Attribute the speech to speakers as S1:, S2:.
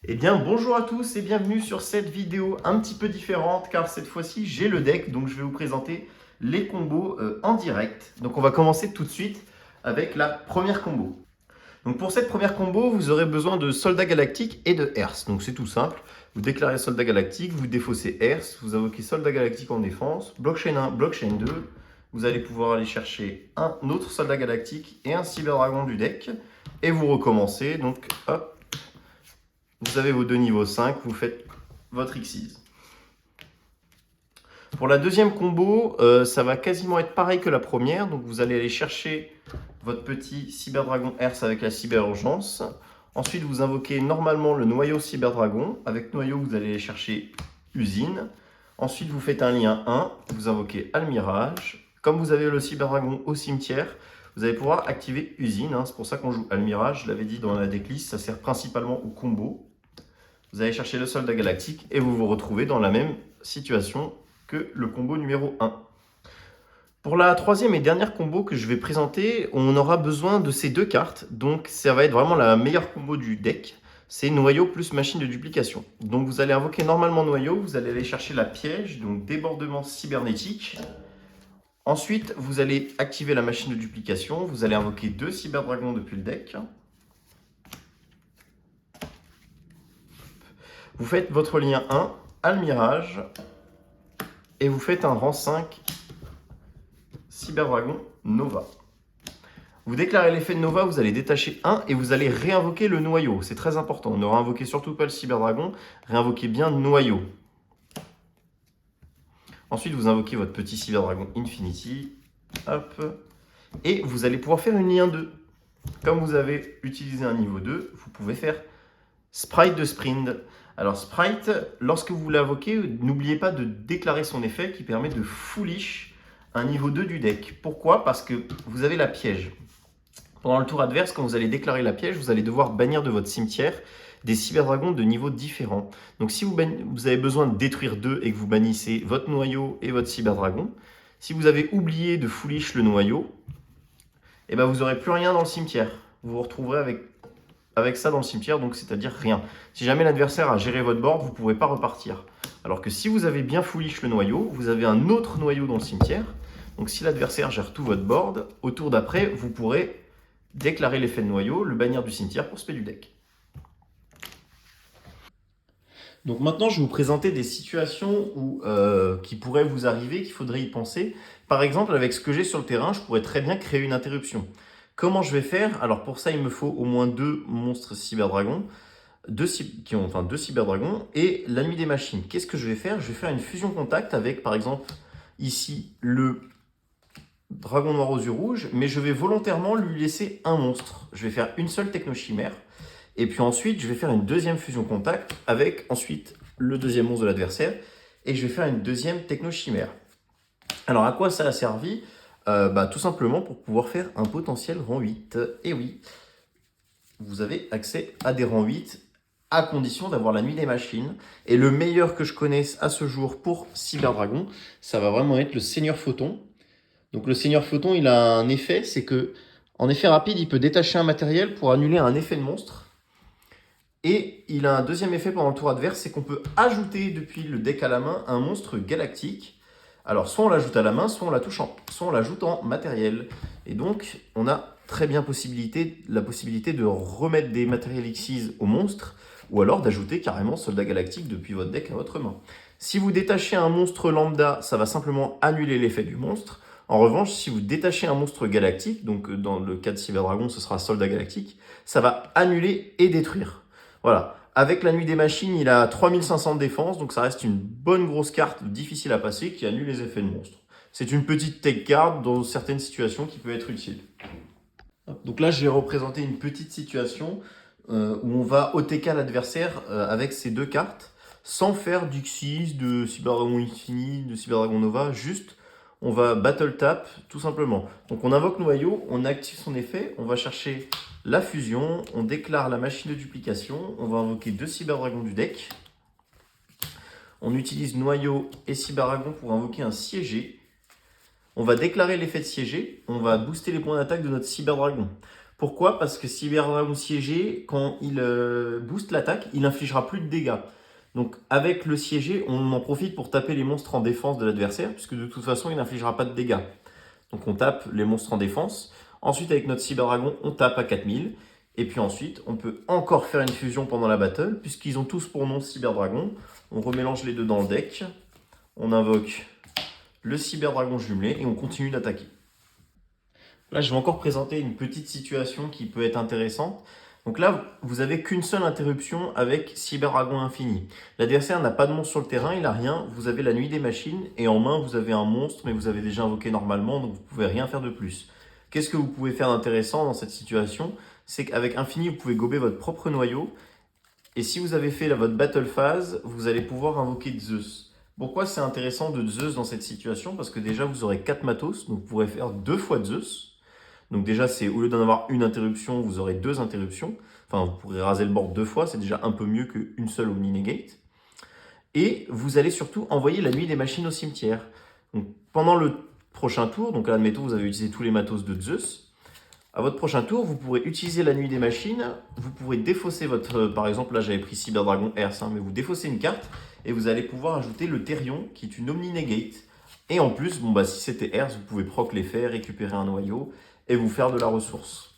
S1: Eh bien, bonjour à tous et bienvenue sur cette vidéo un petit peu différente car cette fois-ci j'ai le deck, donc je vais vous présenter les combos en direct. Donc on va commencer tout de suite avec la première combo. Donc pour cette première combo, vous aurez besoin de Soldat Galactique et de Herse. Donc c'est tout simple, vous déclarez Soldat Galactique, vous défaussez Herse, vous invoquez Soldat Galactique en défense, Blockchain 1, Blockchain 2. Vous allez pouvoir aller chercher un autre Soldat Galactique et un Cyberdragon du deck et vous recommencez. Donc hop. Vous avez vos deux niveaux 5, vous faites votre Xyz. Pour la deuxième combo, ça va quasiment être pareil que la première. Donc vous allez aller chercher votre petit Cyberdragon Herse avec la Cyber-Urgence. Ensuite, vous invoquez normalement le noyau Cyberdragon. Avec noyau, vous allez aller chercher Usine. Ensuite, vous faites un lien 1, vous invoquez Almirage. Comme vous avez le Cyberdragon au cimetière, vous allez pouvoir activer Usine. C'est pour ça qu'on joue Almirage. Je l'avais dit dans la decklist, ça sert principalement au combo. Vous allez chercher le soldat galactique et vous vous retrouvez dans la même situation que le combo numéro 1. Pour la troisième et dernière combo que je vais présenter, on aura besoin de ces deux cartes. Donc ça va être vraiment la meilleure combo du deck. C'est noyau plus machine de duplication. Donc vous allez invoquer normalement noyau, vous allez aller chercher la piège, donc débordement cybernétique. Ensuite, vous allez activer la machine de duplication. Vous allez invoquer deux cyberdragons depuis le deck. Vous faites votre lien 1, Almirage, et vous faites un rang 5, Cyberdragon Nova. Vous déclarez l'effet de Nova, vous allez détacher 1 et vous allez réinvoquer le noyau. C'est très important, ne réinvoquez surtout pas le Cyberdragon, réinvoquez bien le noyau. Ensuite, vous invoquez votre petit Cyberdragon Infinity, hop, et vous allez pouvoir faire une lien 2. Comme vous avez utilisé un niveau 2, vous pouvez faire Sprite de Sprint. Alors Sprite, lorsque vous l'invoquez, n'oubliez pas de déclarer son effet qui permet de foolish un niveau 2 du deck. Pourquoi? Parce que vous avez la piège. Pendant le tour adverse, quand vous allez déclarer la piège, vous allez devoir bannir de votre cimetière des cyberdragons de niveaux différents. Donc si vous avez besoin de détruire 2 et que vous bannissez votre noyau et votre cyberdragon, si vous avez oublié de foolish le noyau, eh ben vous n'aurez plus rien dans le cimetière. Vous vous retrouverez avec ça dans le cimetière, donc c'est-à-dire rien. Si jamais l'adversaire a géré votre board, vous ne pouvez pas repartir. Alors que si vous avez bien foolish le noyau, vous avez un autre noyau dans le cimetière. Donc si l'adversaire gère tout votre board, au tour d'après, vous pourrez déclarer l'effet de noyau, le bannir du cimetière pour spé du deck. Donc maintenant, je vais vous présenter des situations qui pourraient vous arriver, qu'il faudrait y penser. Par exemple, avec ce que j'ai sur le terrain, je pourrais très bien créer une interruption. Comment je vais faire? Alors pour ça, il me faut au moins deux monstres cyberdragons, deux cyberdragons et la nuit des machines. Qu'est-ce que je vais faire? Je vais faire une fusion contact avec, par exemple, ici, le dragon noir aux yeux rouges, mais je vais volontairement lui laisser un monstre. Je vais faire une seule technochimère. Et puis ensuite, je vais faire une deuxième fusion contact avec ensuite le deuxième monstre de l'adversaire. Et je vais faire une deuxième technochimère. Alors à quoi ça a servi? Tout simplement pour pouvoir faire un potentiel rang 8. Et oui, vous avez accès à des rangs 8 à condition d'avoir la nuit des machines. Et le meilleur que je connaisse à ce jour pour Cyberdragon, ça va vraiment être le Seigneur Photon. Donc le Seigneur Photon, il a un effet, c'est que en effet rapide, il peut détacher un matériel pour annuler un effet de monstre. Et il a un deuxième effet pendant le tour adverse, c'est qu'on peut ajouter depuis le deck à la main un monstre galactique. Alors soit on l'ajoute à la main, soit on l'ajoute en matériel. Et donc on a très bien la possibilité de remettre des matériels Xyz au monstre, ou alors d'ajouter carrément Soldat Galactique depuis votre deck à votre main. Si vous détachez un monstre lambda, ça va simplement annuler l'effet du monstre. En revanche, si vous détachez un monstre galactique, donc dans le cas de Cyberdragon, ce sera Soldat Galactique, ça va annuler et détruire. Voilà. Avec la nuit des machines, il a 3500 de défense, donc ça reste une bonne grosse carte difficile à passer qui annule les effets de monstre. C'est une petite tech card dans certaines situations qui peut être utile. Donc là, j'ai représenté une petite situation où on va OTK l'adversaire avec ces deux cartes, sans faire d'Xyz, de Cyberdragon Infini, de Cyberdragon Nova, juste on va battle tap tout simplement. Donc on invoque noyau, on active son effet, on va chercher la fusion, on déclare la machine de duplication, on va invoquer deux cyberdragons du deck. On utilise noyau et cyberdragon pour invoquer un siégé. On va déclarer l'effet de siégé, on va booster les points d'attaque de notre cyberdragon. Pourquoi? Parce que Cyber Dragon siégé, quand il booste l'attaque, il infligera plus de dégâts. Donc avec le siégé, on en profite pour taper les monstres en défense de l'adversaire, puisque de toute façon, il n'infligera pas de dégâts. Donc on tape les monstres en défense. Ensuite, avec notre Cyber Dragon, on tape à 4000. Et puis ensuite, on peut encore faire une fusion pendant la battle, puisqu'ils ont tous pour nom Cyber Dragon. On remélange les deux dans le deck. On invoque le Cyber Dragon jumelé et on continue d'attaquer. Là, je vais encore présenter une petite situation qui peut être intéressante. Donc là, vous n'avez qu'une seule interruption avec Cyber Dragon Infini. L'adversaire n'a pas de monstre sur le terrain, il n'a rien. Vous avez la nuit des machines et en main, vous avez un monstre, mais vous avez déjà invoqué normalement, donc vous ne pouvez rien faire de plus. Qu'est-ce que vous pouvez faire d'intéressant dans cette situation? C'est qu'avec Infini, vous pouvez gober votre propre noyau. Et si vous avez fait votre battle phase, vous allez pouvoir invoquer Zeus. Pourquoi c'est intéressant de Zeus dans cette situation? Parce que déjà, vous aurez 4 matos, donc vous pourrez faire 2 fois Zeus. Donc déjà, c'est au lieu d'en avoir une interruption, vous aurez 2 interruptions. Enfin, vous pourrez raser le board 2 fois, c'est déjà un peu mieux qu'une seule Omni Negate. Et vous allez surtout envoyer la nuit des machines au cimetière. Donc, pendant le prochain tour, donc là, admettons, vous avez utilisé tous les matos de Zeus. À votre prochain tour, vous pourrez utiliser la nuit des machines. Vous pourrez défausser votre... par exemple, là, j'avais pris Cyber Dragon Earth, mais vous défaussez une carte et vous allez pouvoir ajouter le Therion, qui est une Omni Negate. Et en plus, bon, si c'était Earth, vous pouvez proc l'effet, récupérer un noyau et vous faire de la ressource.